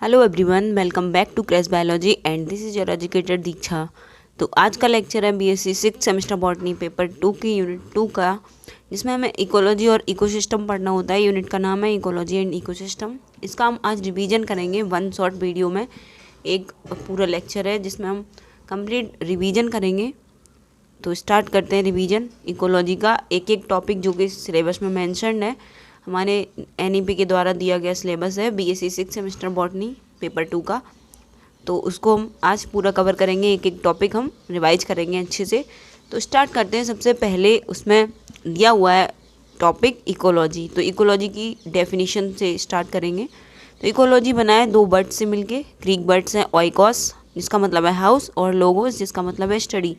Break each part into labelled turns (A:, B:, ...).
A: Hello everyone, welcome back to crash biology and this is your educator Diksha. तो आज का lecture है BSc 6 semester botany paper 2 की unit 2 का, जिसमें हमें इकोलॉजी और इकोसिस्टम पढ़ना होता है। यूनिट का नाम है इकोलॉजी एंड इकोसिस्टम। इसका हम आज रिवीजन करेंगे वन शॉर्ट वीडियो में। एक पूरा लेक्चर है जिसमें हम कंप्लीट रिवीजन करेंगे। तो स्टार्ट करते हैं रिवीजन इकोलॉजी का। एक एक टॉपिक जो कि सिलेबस में मेंशन्ड है, हमारे एनईपी के द्वारा दिया गया सिलेबस है बीएससी 6 सेमेस्टर बॉटनी पेपर 2 का। तो उसको हम आज पूरा कवर करेंगे, एक एक टॉपिक हम रिवाइज करेंगे अच्छे से। तो स्टार्ट करते हैं। सबसे पहले उसमें दिया हुआ है टॉपिक इकोलॉजी। तो इकोलॉजी की डेफिनेशन से स्टार्ट करेंगे। तो इकोलॉजी बना है दो वर्ड से मिलके। ग्रीक वर्ड्स हैं ओइकोस जिसका मतलब है हाउस और लोगोस जिसका मतलब है स्टडी।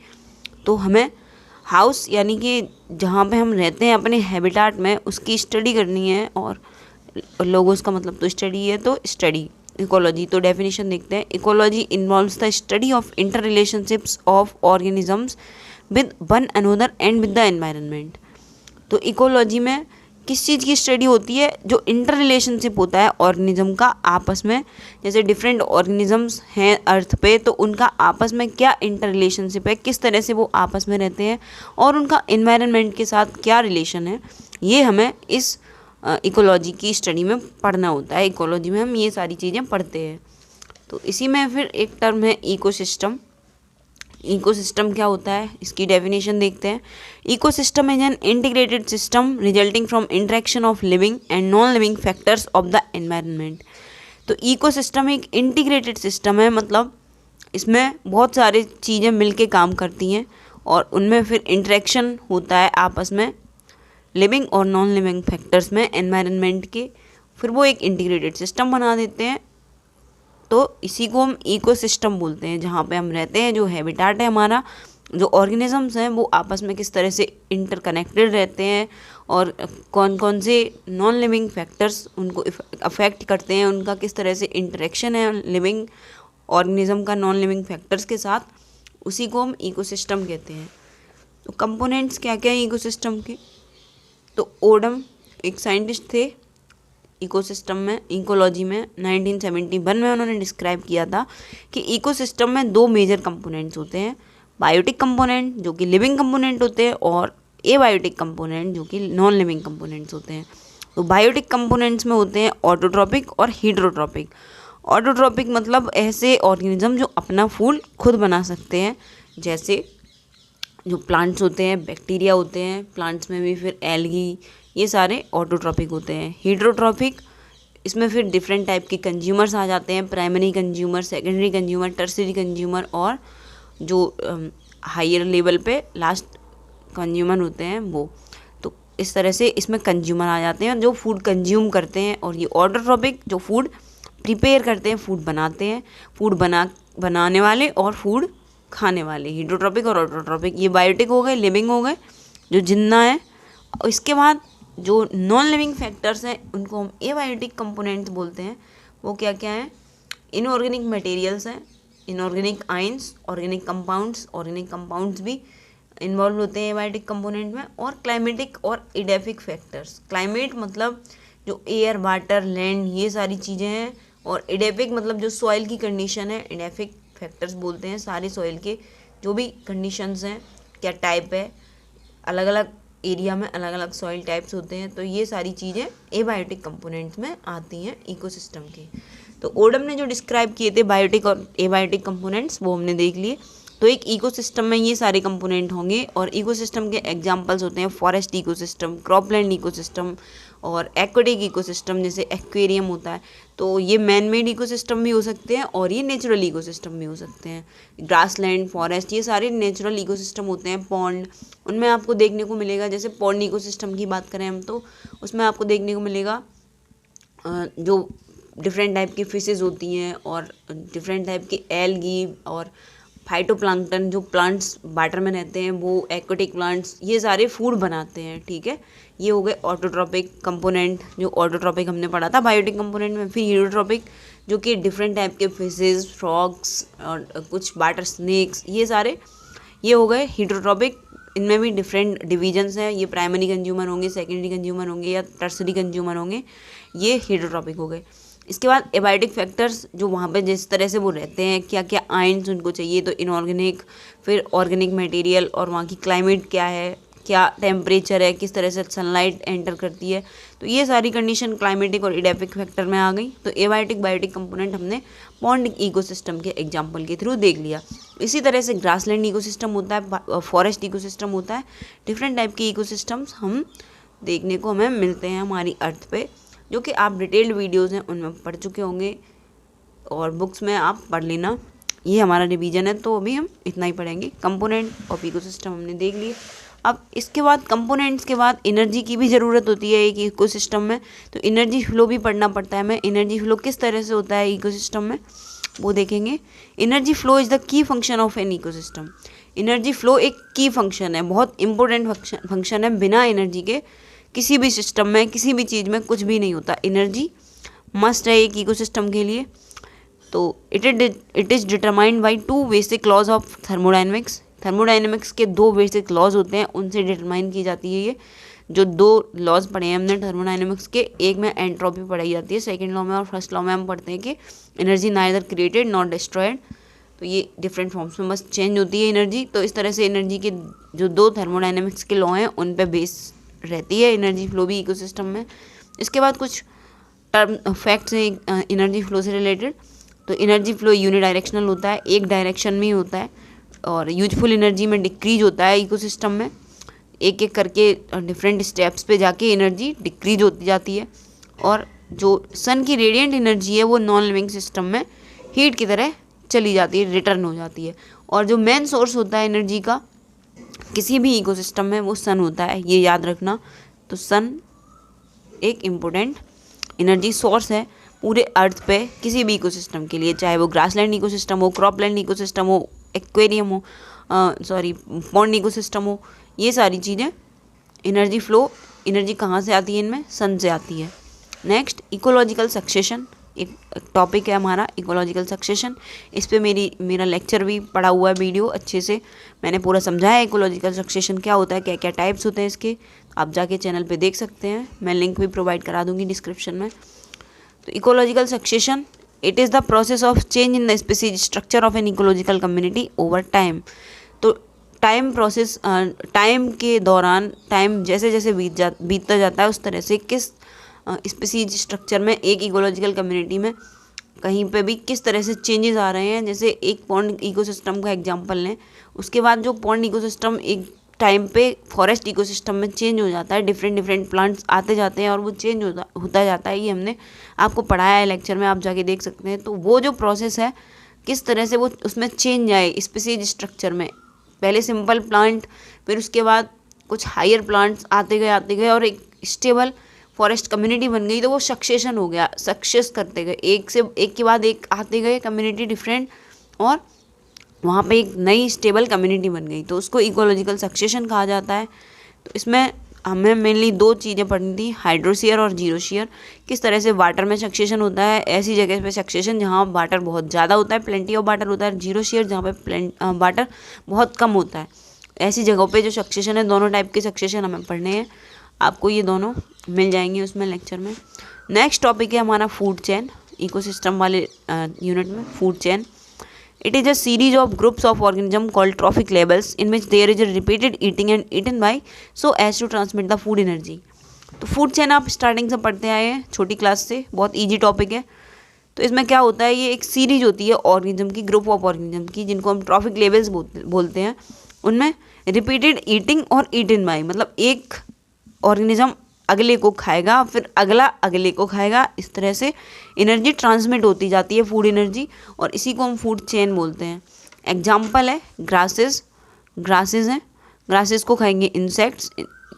A: तो हमें हाउस यानी कि जहाँ पे हम रहते हैं अपने हैबिटाट में, उसकी स्टडी करनी है, और लोगोस का मतलब तो स्टडी है, तो स्टडी इकोलॉजी। तो डेफिनेशन देखते हैं। Ecology involves the study of inter relationships of organisms with one another and with the environment. तो इकोलॉजी में किस चीज़ की स्टडी होती है? जो इंटर रिलेशनशिप होता है ऑर्गेनिज्म का आपस में। जैसे डिफरेंट ऑर्गेनिजम्स हैं अर्थ पे, तो उनका आपस में क्या इंटर रिलेशनशिप है, किस तरह से वो आपस में रहते हैं, और उनका एनवायरनमेंट के साथ क्या रिलेशन है, ये हमें इस इकोलॉजी की स्टडी में पढ़ना होता है। इकोलॉजी में हम ये सारी चीज़ें पढ़ते हैं। तो इसी में फिर एक टर्म है इकोसिस्टम। इकोसिस्टम क्या होता है, इसकी डेफिनेशन देखते हैं। Ecosystem is an integrated system resulting from interaction of living and non living factors of the environment. तो इकोसिस्टम एक इंटीग्रेटेड सिस्टम है, मतलब इसमें बहुत सारी चीज़ें मिलके काम करती हैं और उनमें फिर इंटरेक्शन होता है आपस में लिविंग और नॉन लिविंग फैक्टर्स में एनवायरनमेंट के, फिर वो एक इंटीग्रेटेड सिस्टम बना देते हैं। तो इसी को हम इकोसिस्टम बोलते हैं, जहाँ पे हम रहते हैं, जो हैबिटाट है हमारा, जो ऑर्गेनिजम्स हैं वो आपस में किस तरह से इंटरकनेक्टेड रहते हैं, और कौन कौन से नॉन लिविंग फैक्टर्स उनको अफेक्ट करते हैं, उनका किस तरह से इंटरेक्शन है लिविंग ऑर्गेनिज्म का नॉन लिविंग फैक्टर्स के साथ, उसी को हम इकोसिस्टम कहते हैं। तो कंपोनेंट्स क्या क्या हैं इकोसिस्टम के? तो ओडम एक साइंटिस्ट थे इकोसिस्टम में, इकोलॉजी में 1971 में उन्होंने डिस्क्राइब किया था कि इकोसिस्टम में दो मेजर कंपोनेंट्स होते हैं। बायोटिक कंपोनेंट जो कि लिविंग कंपोनेंट होते हैं, और एबायोटिक कंपोनेंट जो कि नॉन लिविंग कंपोनेंट्स होते हैं। तो बायोटिक कंपोनेंट्स में होते हैं ऑटोट्रॉपिक और हीट्रोट्रॉपिक। ऑटोट्रॉपिक मतलब ऐसे ऑर्गेनिज्म जो अपना फूड खुद बना सकते हैं, जैसे जो प्लांट्स होते हैं, बैक्टीरिया होते हैं प्लांट्स में भी, फिर एल्गी, ये सारे ऑटोट्रॉपिक होते हैं। हीट्रोट्रॉपिक, इसमें फिर डिफरेंट टाइप के कंज्यूमर्स आ जाते हैं, primary consumer, secondary consumer, tertiary consumer, और जो हायर लेवल पे लास्ट कंज्यूमर होते हैं वो। तो इस तरह से इसमें कंज्यूमर आ जाते हैं जो फूड कंज्यूम करते हैं, और ये ऑटोट्रॉपिक जो फूड प्रिपेयर करते हैं, फूड बनाते हैं, फूड बनाने वाले और फूड खाने वाले। हीट्रोट्रॉपिक और ऑटोट्रॉपिक ये बायोटिक हो गए, लिविंग हो गए, जो जिंदा है। इसके बाद जो नॉन लिविंग फैक्टर्स हैं उनको हम एबायोटिक कंपोनेंट्स बोलते हैं। वो क्या क्या हैं? इनऑर्गेनिक मटेरियल्स हैं, इनऑर्गेनिक आयंस, ऑर्गेनिक कंपाउंड्स भी इन्वॉल्व होते हैं एबायोटिक कंपोनेंट में, और क्लाइमेटिक और इडेफिक फैक्टर्स। क्लाइमेट मतलब जो एयर, वाटर, लैंड, ये सारी चीज़ें हैं, और इडेफिक मतलब जो सॉइल की कंडीशन है, इडेफिक फैक्टर्स बोलते हैं सारे सॉइल के जो भी कंडीशंस हैं, क्या टाइप है, अलग अलग एरिया में अलग अलग सॉइल टाइप्स होते हैं। तो ये सारी चीज़ें एबायोटिक कंपोनेंट्स में आती हैं इकोसिस्टम के। तो ओडम ने जो डिस्क्राइब किए थे बायोटिक और एबायोटिक कंपोनेंट्स, वो हमने देख लिए। तो एक इकोसिस्टम में ये सारे कंपोनेंट होंगे, और इकोसिस्टम के एग्जांपल्स होते हैं फॉरेस्ट इकोसिस्टम, क्रॉपलैंड इकोसिस्टम, और एक्वेटिक इकोसिस्टम जैसे एक्वेरियम होता है। तो ये मैन मेड इकोसिस्टम भी हो सकते हैं और ये नेचुरल इकोसिस्टम भी हो सकते हैं। ग्रासलैंड, फॉरेस्ट, ये सारे नेचुरल इकोसिस्टम होते हैं। पॉन्ड, उनमें आपको देखने को मिलेगा, जैसे पॉन्ड इकोसिस्टम की बात करें हम, तो उसमें आपको देखने को मिलेगा जो डिफरेंट टाइप की फिशेस होती हैं, और डिफरेंट टाइप के एल्गी और फाइटोप्लैंक्टन, जो प्लांट्स वाटर में रहते हैं, वो एक्वेटिक प्लांट्स, ये सारे फूड बनाते हैं। ठीक है, ये हो गए ऑटोट्रॉपिक कंपोनेंट, जो ऑटोट्रॉपिक हमने पढ़ा था बायोटिक कंपोनेंट में। फिर हीट्रोट्रॉपिक जो कि डिफरेंट टाइप के फिशेस, फ्रॉग्स और कुछ वाटर स्नेक्स, ये सारे ये हो गए हीट्रोट्रॉपिक। इनमें भी डिफरेंट डिविजन्स हैं, ये प्राइमरी कंज्यूमर होंगे, सेकेंडरी कंज्यूमर होंगे, या टर्सरी कंज्यूमर होंगे, ये हीट्रोट्रॉपिक हो गए। इसके बाद एबायोटिक फैक्टर्स, जो वहाँ पे जिस तरह से वो रहते हैं, क्या क्या आयन्स उनको चाहिए, तो इनऑर्गेनिक, फिर ऑर्गेनिक मटेरियल, और वहाँ की क्लाइमेट क्या है, क्या टेम्परेचर है, किस तरह से सनलाइट एंटर करती है, तो ये सारी कंडीशन क्लाइमेटिक और एडेपिक फैक्टर में आ गई। तो एबायोटिक बायोटिक कंपोनेंट हमने पॉन्ड इकोसिस्टम के एग्जांपल के थ्रू देख लिया। इसी तरह से ग्रासलैंड इकोसिस्टम होता है, फॉरेस्ट इकोसिस्टम होता है, डिफरेंट टाइप के इकोसिस्टम्स हम देखने को हमें मिलते हैं हमारी अर्थ पे, जो कि आप डिटेल्ड वीडियोज़ हैं उनमें पढ़ चुके होंगे और बुक्स में आप पढ़ लेना। ये हमारा रिवीजन है, तो अभी हम इतना ही पढ़ेंगे। कंपोनेंट ऑफ इकोसिस्टम हमने देख लिए। अब इसके बाद कंपोनेंट्स के बाद एनर्जी की भी ज़रूरत होती है एक इकोसिस्टम में, तो एनर्जी फ्लो भी पढ़ना पड़ता है हमें। एनर्जी फ्लो किस तरह से होता है इकोसिस्टम में, वो देखेंगे। Energy flow is the key function of an ecosystem. Energy flow एक की फंक्शन है, बहुत इंपॉर्टेंट फंक्शन है। बिना एनर्जी के किसी भी सिस्टम में, किसी भी चीज़ में कुछ भी नहीं होता। एनर्जी मस्ट है एक इकोसिस्टम के लिए। तो it is determined by 2 basic laws of thermodynamics. Thermodynamics के 2 बेसिक लॉज होते हैं, उनसे डिटरमाइन की जाती है ये। जो 2 लॉज पढ़े हैं हमने थर्मोडाइनमिक्स के, एक में एंट्रोपी पढ़ाई जाती है सेकेंड लॉ में, और फर्स्ट लॉ में हम पढ़ते हैं कि energy neither created not destroyed. तो ये डिफरेंट फॉर्म्स में बस चेंज होती है एनर्जी। तो इस तरह से एनर्जी के जो 2 थर्मोडाइनमिक्स के लॉ हैं उन पे बेस रहती है एनर्जी फ्लो भी इकोसिस्टम में। इसके बाद कुछ टर्म फैक्ट्स हैं एनर्जी फ्लो से रिलेटेड। तो एनर्जी फ्लो यूनिडायरेक्शनल होता है, एक डायरेक्शन में ही होता है, और यूजफुल एनर्जी में डिक्रीज होता है इकोसिस्टम में। एक एक करके डिफरेंट स्टेप्स पे जाके एनर्जी डिक्रीज होती जाती है। और जो सन की रेडिएंट एनर्जी है वो नॉन लिविंग सिस्टम में हीट की तरह चली जाती है, रिटर्न हो जाती है। और जो मेन सोर्स होता है एनर्जी का किसी भी इकोसिस्टम में वो सन होता है, ये याद रखना। तो सन एक इम्पोर्टेंट एनर्जी सोर्स है पूरे अर्थ पे किसी भी इकोसिस्टम के लिए, चाहे वो ग्रासलैंड इकोसिस्टम हो, क्रॉपलैंड इकोसिस्टम हो, एक्वेरियम हो, पॉन्ड इकोसिस्टम हो, ये सारी चीज़ें एनर्जी फ्लो, एनर्जी कहाँ से आती है इनमें, सन से आती है। नेक्स्ट इकोलॉजिकल सक्सेशन, एक टॉपिक है हमारा इकोलॉजिकल सक्सेशन। इस पे मेरा लेक्चर भी पड़ा हुआ है, वीडियो अच्छे से मैंने पूरा समझाया है इकोलॉजिकल सक्सेशन क्या होता है, क्या क्या टाइप्स होते हैं इसके। आप जाके चैनल पे देख सकते हैं, मैं लिंक भी प्रोवाइड करा दूंगी डिस्क्रिप्शन में। तो ecological succession, it is the process of change in the species structure of an ecological community over time. तो टाइम प्रोसेस, टाइम के दौरान, टाइम जैसे जैसे बीतता जाता है उस तरह से किस स्पीसीज स्ट्रक्चर में, एक इकोलॉजिकल कम्युनिटी में कहीं पे भी किस तरह से चेंजेस आ रहे हैं। जैसे एक पॉन्ड इकोसिस्टम का एग्जांपल लें, उसके बाद जो पॉन्ड इकोसिस्टम एक टाइम पे फॉरेस्ट इकोसिस्टम में चेंज हो जाता है, डिफरेंट प्लांट्स आते जाते हैं और वो चेंज होता जाता है। ये हमने आपको पढ़ाया है लेक्चर में, आप जाके देख सकते हैं। तो वो जो प्रोसेस है किस तरह से वो उसमें चेंज आए स्पीसीज स्ट्रक्चर में, पहले सिंपल प्लांट, फिर उसके बाद कुछ हायर प्लांट्स आते गए और एक स्टेबल फॉरेस्ट कम्युनिटी बन गई। तो वो सक्सेशन हो गया, सक्सेस करते गए, एक से एक के बाद एक आते गए कम्युनिटी डिफरेंट, और वहाँ पे एक नई स्टेबल कम्युनिटी बन गई। तो उसको इकोलॉजिकल सक्सेशन कहा जाता है। तो इसमें हमें मेनली 2 चीज़ें पढ़नी थी, हाइड्रोशियर और जीरोशियर। किस तरह से वाटर में सक्सेशन होता है, ऐसी जगह पे सक्सेशन जहाँ वाटर बहुत ज़्यादा होता है, प्लेंटी ऑफ वाटर होता है। जीरोशियर जहाँ पे वाटर बहुत कम होता है, ऐसी जगहों पे जो सक्सेशन है, दोनों टाइप के सक्सेशन हमें पढ़ने हैं। आपको ये दोनों मिल जाएंगे उसमें लेक्चर में। नेक्स्ट टॉपिक है हमारा फूड चेन, इकोसिस्टम वाले यूनिट में food chain. It is a series of groups of organisms called trophic levels in which there is a repeated eating and eaten by so as to transmit the food energy. तो food chain आप starting से पढ़ते आए हैं छोटी class से, बहुत easy topic है। तो इसमें क्या होता है, ये एक सीरीज होती है ऑर्गेनिज्म की, ग्रुप ऑफ ऑर्गेनिज्म की, जिनको हम ट्रॉफिक लेवल्स बोलते हैं। उनमें रिपीटेड ईटिंग और ईटन बाय, मतलब एक ऑर्गेनिज्म अगले को खाएगा, फिर अगला अगले को खाएगा, इस तरह से एनर्जी ट्रांसमिट होती जाती है, फूड एनर्जी, और इसी को हम फूड चेन बोलते हैं। एग्जाम्पल है ग्रासेस, ग्रासेस हैं, ग्रासेस को खाएंगे इंसेक्ट्स।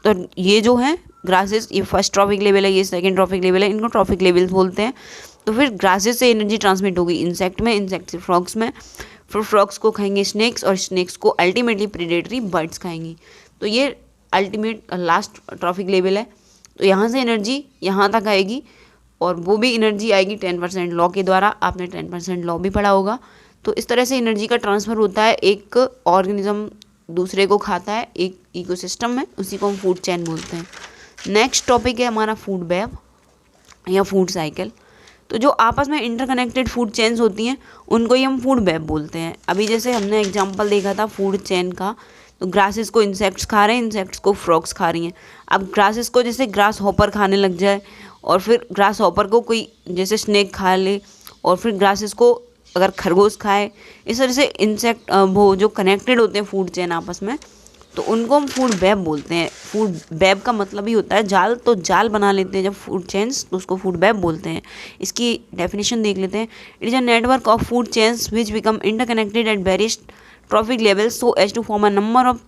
A: तो ये जो हैं ग्रासेस, ये फर्स्ट ट्रॉफिक लेवल है, ये सेकंड ट्रॉफिक लेवल है, इनको ट्रॉफिक लेवल्स बोलते हैं। तो फिर ग्रासेस से एनर्जी ट्रांसमिट होगी इंसेक्ट में, इंसेक्ट से फ्रॉग्स में, फिर फ्रॉग्स को खाएंगे स्नेक्स, और स्नेक्स को अल्टीमेटली प्रेडेटरी बर्ड्स खाएंगी। तो ये अल्टीमेट लास्ट ट्रॉफिक लेवल है। तो यहाँ से एनर्जी यहाँ तक आएगी, और वो भी एनर्जी आएगी 10% लॉ के द्वारा। आपने 10% लॉ भी पढ़ा होगा। तो इस तरह से एनर्जी का ट्रांसफ़र होता है, एक ऑर्गेनिज्म दूसरे को खाता है एक इकोसिस्टम में, उसी को हम फूड चेन बोलते हैं। नेक्स्ट टॉपिक है हमारा फूड वेब या फूड साइकिल। तो जो आपस में इंटरकनेक्टेड फूड चेन्स होती हैं उनको ही हम फूड वेब बोलते हैं। अभी जैसे हमने एग्जांपल देखा था फूड चेन का, तो ग्रासेस को इंसेक्ट्स खा रहे हैं, इंसेक्ट्स को फ्रॉग्स खा रही हैं। अब ग्रासेस को जैसे ग्रास हॉपर खाने लग जाए और फिर ग्रास हॉपर को कोई जैसे स्नेक खा ले और फिर ग्रासेस को अगर खरगोश खाए, इस तरह से इंसेक्ट वो जो कनेक्टेड होते हैं फूड चेन आपस में, तो उनको हम फूड वेब बोलते हैं। फूड वेब का मतलब ही होता है जाल, तो जाल बना लेते हैं जब फूड चेन्स, तो उसको फूड वेब बोलते हैं। इसकी डेफिनेशन देख लेते हैं। It is a network of food chains which become interconnected at various trophic levels so as to form a number of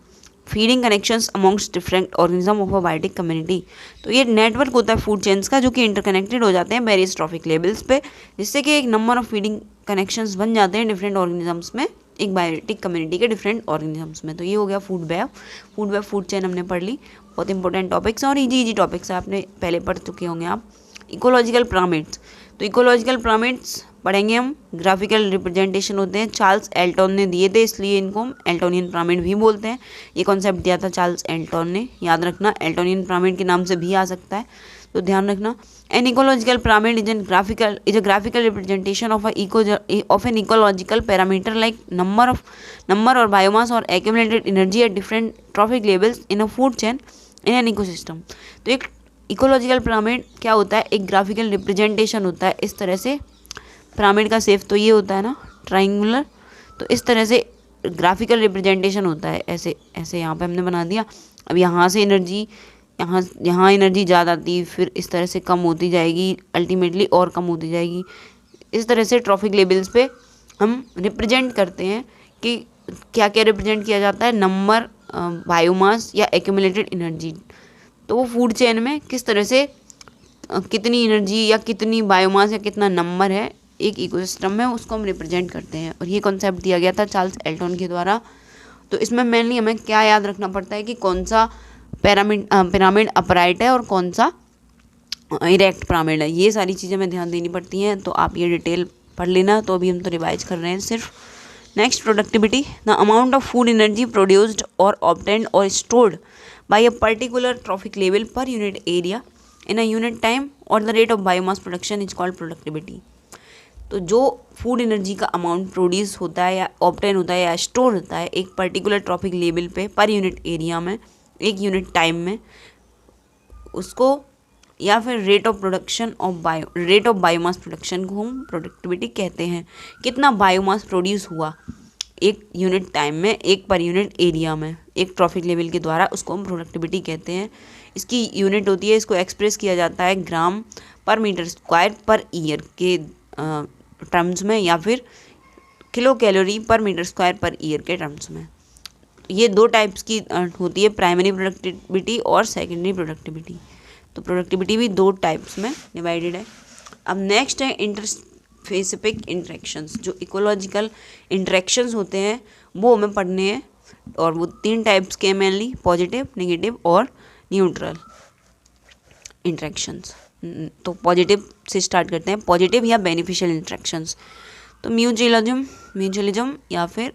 A: feeding connections amongst different organism of a biotic community. तो ये network होता है food chains का जो कि interconnected हो जाते हैं वेरियस ट्रॉफिक लेवल्स पे, जिससे कि एक नंबर ऑफ फीडिंग कनेक्शंस बन जाते हैं डिफरेंट ऑर्गेनिजम्स में, एक बायोटिक कम्युनिटी के डिफरेंट ऑर्गेनिजम्स में। तो ये हो गया फूड वेब। फूड चेन हमने पढ़ ली। बहुत इंपॉर्टेंट टॉपिक्स और इजी टॉपिक्स आपने पहले पढ़ चुके होंगे आप। इकोलॉजिकल पिरामिड्स, तो इकोलॉजिकल पिरामिड्स पढ़ेंगे हम। ग्राफिकल रिप्रेजेंटेशन होते हैं, चार्ल्स एल्टन ने दिए थे, इसलिए इनको हम एल्टोनियन पिरामिड भी बोलते हैं। ये कॉन्सेप्ट दिया था चार्ल्स एल्टन ने, याद रखना। एल्टोनियन पिरामिड के नाम से भी आ सकता है, तो ध्यान रखना। An ecological pyramid is a graphical representation of an ecological parameter like number और बायोमास और accumulated energy at different trophic levels in a food chain in an ecosystem. तो एक इकोलॉजिकल पिरामिड क्या होता है, एक ग्राफिकल रिप्रेजेंटेशन होता है। इस तरह से पिरामिड का शेप तो ये होता है ना, ट्राइंगुलर, तो इस तरह से ग्राफिकल रिप्रेजेंटेशन होता है। ऐसे ऐसे यहाँ पे हमने बना दिया। अब यहाँ से एनर्जी, यहाँ एनर्जी ज़्यादा थी, फिर इस तरह से कम होती जाएगी, अल्टीमेटली और कम होती जाएगी। इस तरह से ट्रॉफिक लेवल्स पे हम रिप्रेजेंट करते हैं कि क्या क्या रिप्रेजेंट किया जाता है, नंबर, बायोमास या एक्यूमुलेटेड एनर्जी। तो वो फूड चेन में किस तरह से कितनी एनर्जी या कितनी बायोमास या कितना नंबर है एक इकोसिस्टम में, उसको हम रिप्रेजेंट करते हैं। और ये कॉन्सेप्ट दिया गया था चार्ल्स एल्टन के द्वारा। तो इसमें मेनली हमें क्या याद रखना पड़ता है कि कौन सा पिरामिड अपराइट है और कौन सा इरेक्ट पिरामिड है, ये सारी चीज़ें हमें ध्यान देनी पड़ती हैं। तो आप ये डिटेल पढ़ लेना। तो अभी हम तो रिवाइज कर रहे हैं सिर्फ। Next, productivity, the amount of food energy produced और ऑब्टेन्ड और stored by a particular trophic level per unit area in a unit time और the rate of biomass production is called productivity. तो जो food energy का amount produce होता है या obtain होता है या स्टोर होता है एक पर्टिकुलर ट्रॉफिक लेवल पे पर यूनिट एरिया में, एक यूनिट टाइम में, उसको या फिर रेट ऑफ बायोमास प्रोडक्शन को हम प्रोडक्टिविटी कहते हैं। कितना बायोमास प्रोड्यूस हुआ एक यूनिट टाइम में, एक पर यूनिट एरिया में, एक ट्रॉफिक लेवल के द्वारा, उसको हम प्रोडक्टिविटी कहते हैं। इसकी यूनिट होती है, इसको एक्सप्रेस किया जाता है ग्राम पर मीटर स्क्वायर पर ईयर के टर्म्स में या फिर किलो कैलोरी पर मीटर स्क्वायर पर ईयर के टर्म्स में। ये दो टाइप्स की होती है, प्राइमरी प्रोडक्टिविटी और सेकेंडरी प्रोडक्टिविटी। तो प्रोडक्टिविटी भी दो टाइप्स में डिवाइडेड है। अब नेक्स्ट है इंटरस्पेसिफिक इंटरेक्शंस। जो इकोलॉजिकल इंटरेक्शंस होते हैं वो हमें पढ़ने हैं, और वो 3 टाइप्स के मेनली, पॉजिटिव, नेगेटिव और न्यूट्रल इंटरेक्शंस। तो पॉजिटिव से स्टार्ट करते हैं, पॉजिटिव या बेनिफिशियल इंटरेक्शंस। तो म्यूचुअलिज्म या फिर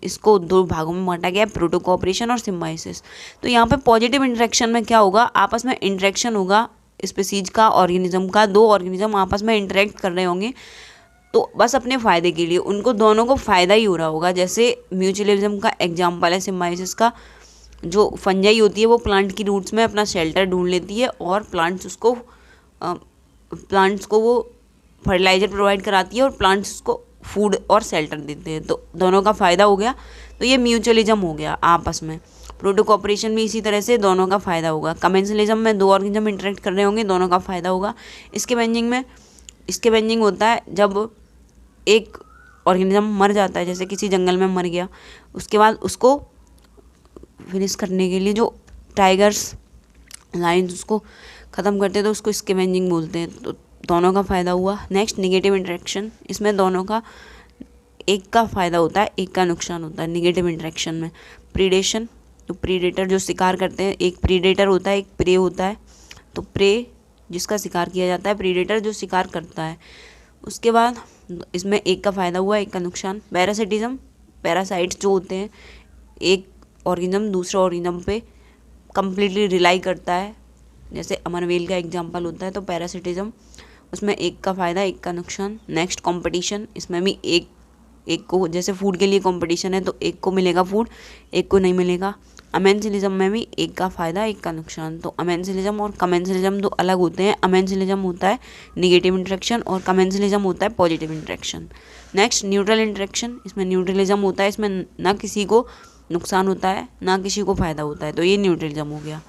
A: इसको 2 भागों में बांटा गया है, प्रोटो कोऑपरेशन और सिम्बायोसिस। तो यहाँ पे पॉजिटिव इंटरेक्शन में क्या होगा, आपस में इंटरेक्शन होगा स्पीसीज का, ऑर्गेनिज्म का। 2 ऑर्गेनिज्म आपस में इंटरेक्ट कर रहे होंगे तो बस अपने फ़ायदे के लिए, उनको दोनों को फ़ायदा ही हो रहा होगा। जैसे म्यूचुअलिज्म का एग्जाम्पल है सिम्बायोसिस का, जो फंजाई होती है वो प्लांट की रूट्स में अपना शेल्टर ढूंढ लेती है और प्लांट्स को वो फर्टिलाइज़र प्रोवाइड कराती है और प्लांट्स उसको फूड और शेल्टर देते हैं, तो दोनों का फ़ायदा हो गया। तो ये म्यूचुअलिज्म हो गया आपस में। प्रोटो कोऑपरेशन भी इसी तरह से, दोनों का फ़ायदा होगा। कमेंसलिज्म में 2 ऑर्गेनिज्म इंटरेक्ट कर रहे होंगे, दोनों का फ़ायदा होगा। स्कैवेंजिंग होता है जब एक ऑर्गेनिज्म मर जाता है, जैसे किसी जंगल में मर गया, उसके बाद उसको फिनिश करने के लिए जो टाइगर्स, लायंस उसको ख़त्म करते हैं, तो उसको स्कैवेंजिंग बोलते हैं। तो दोनों का फ़ायदा हुआ। Next, negative interaction. इसमें दोनों का, एक का फ़ायदा होता है, एक का नुकसान होता है। नेगेटिव इंटरेक्शन में प्रीडेशन, तो प्रीडेटर जो शिकार करते हैं, एक प्रीडेटर होता है, एक प्रे होता है। तो प्रे जिसका शिकार किया जाता है, प्रीडेटर जो शिकार करता है। उसके बाद इसमें एक का फ़ायदा हुआ, एक का नुकसान। पैरासिटिज्म, पैरासाइट्स जो होते हैं, एक ऑर्गेनिज्म दूसरे ऑर्गेनिज्म पे कंप्लीटली रिलाई करता है, जैसे अमर व्हेल का एग्जांपल होता है। तो पैरासिटिज्म उसमें एक का फ़ायदा एक का नुकसान। नेक्स्ट कंपटीशन, इसमें भी एक को, जैसे फूड के लिए कंपटीशन है तो एक को मिलेगा फूड, एक को नहीं मिलेगा। अमेंसिलिज्म में भी एक का फ़ायदा एक का नुकसान। तो अमेंसिलिज्म और कमेंसिलिज्म दो अलग होते हैं। अमेंसिलिज्म होता है निगेटिव इंटरेक्शन और कमेंसिलिज्म होता है positive interaction. Next neutral interaction, इसमें न्यूट्रलिज्म होता है, इसमें ना किसी को नुकसान होता है ना किसी को फ़ायदा होता है, तो ये न्यूट्रलिज्म हो गया।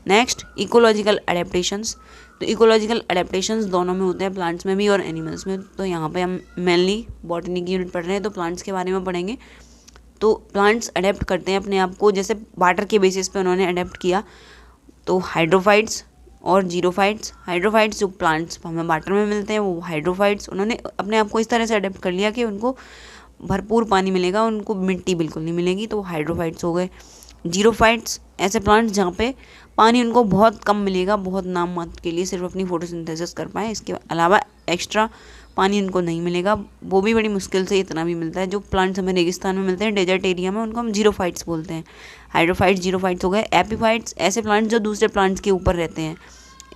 A: नेक्स्ट इकोलॉजिकल एडेप्टेशंस, तो इकोलॉजिकल एडेप्टेशंस दोनों में होते हैं, प्लांट्स में भी और एनिमल्स में। तो यहाँ पे हम मेनली बॉटनी की यूनिट पढ़ रहे हैं तो प्लांट्स के बारे में पढ़ेंगे। तो प्लांट्स अडेप्ट करते हैं अपने आप को, जैसे वाटर के बेसिस पे उन्होंने अडेप्ट किया। तो हाइड्रोफाइट्स और जीरोफाइट्स, हाइड्रोफाइट्स जो प्लांट्स हमें वाटर में मिलते हैं वो हाइड्रोफाइट्स, उन्होंने अपने आप को इस तरह से अडेप्ट कर लिया कि उनको भरपूर पानी मिलेगा, उनको मिट्टी बिल्कुल नहीं मिलेगी, तो वो हाइड्रोफाइट्स हो गए। जीरोफाइट्स ऐसे प्लांट्स जहाँ पे पानी उनको बहुत कम मिलेगा, बहुत नाम मात्र के लिए सिर्फ अपनी फोटोसिंथेसिस कर पाए, इसके अलावा एक्स्ट्रा पानी उनको नहीं मिलेगा, वो भी बड़ी मुश्किल से इतना भी मिलता है। जो प्लांट्स हमें रेगिस्तान में मिलते हैं, डेजर्ट एरिया में, उनको हम जीरोफाइट्स बोलते हैं। हाइड्रोफाइट्स जीरोफाइट्स हो गए। एपीफाइट्स ऐसे प्लांट्स जो दूसरे प्लांट्स के ऊपर रहते हैं,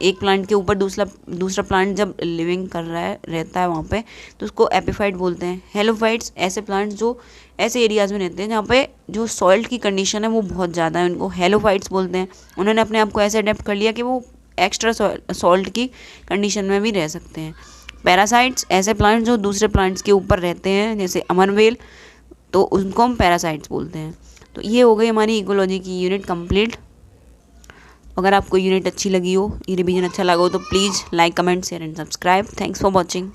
A: एक प्लांट के ऊपर दूसरा प्लांट जब लिविंग कर रहा है रहता है वहाँ पे, तो उसको एपीफाइट बोलते हैं। हेलोफाइट्स ऐसे प्लांट्स जो ऐसे एरियाज़ में रहते हैं जहाँ पे जो सॉल्ट की कंडीशन है वो बहुत ज़्यादा है, उनको हेलोफाइट्स बोलते हैं। उन्होंने अपने आप को ऐसे अडेप्ट कर लिया कि वो एक्स्ट्रा सॉल्ट की कंडीशन में भी रह सकते हैं। पैरासाइट्स ऐसे प्लांट्स जो दूसरे प्लांट्स के ऊपर रहते हैं, जैसे अमरवेल, तो उनको हम पैरासाइट्स बोलते हैं। तो ये हो गई हमारी इकोलॉजी की यूनिट कंप्लीट। अगर आपको यूनिट अच्छी लगी हो, ये रिवीजन अच्छा लगा हो, तो please like comment share and subscribe. Thanks for watching.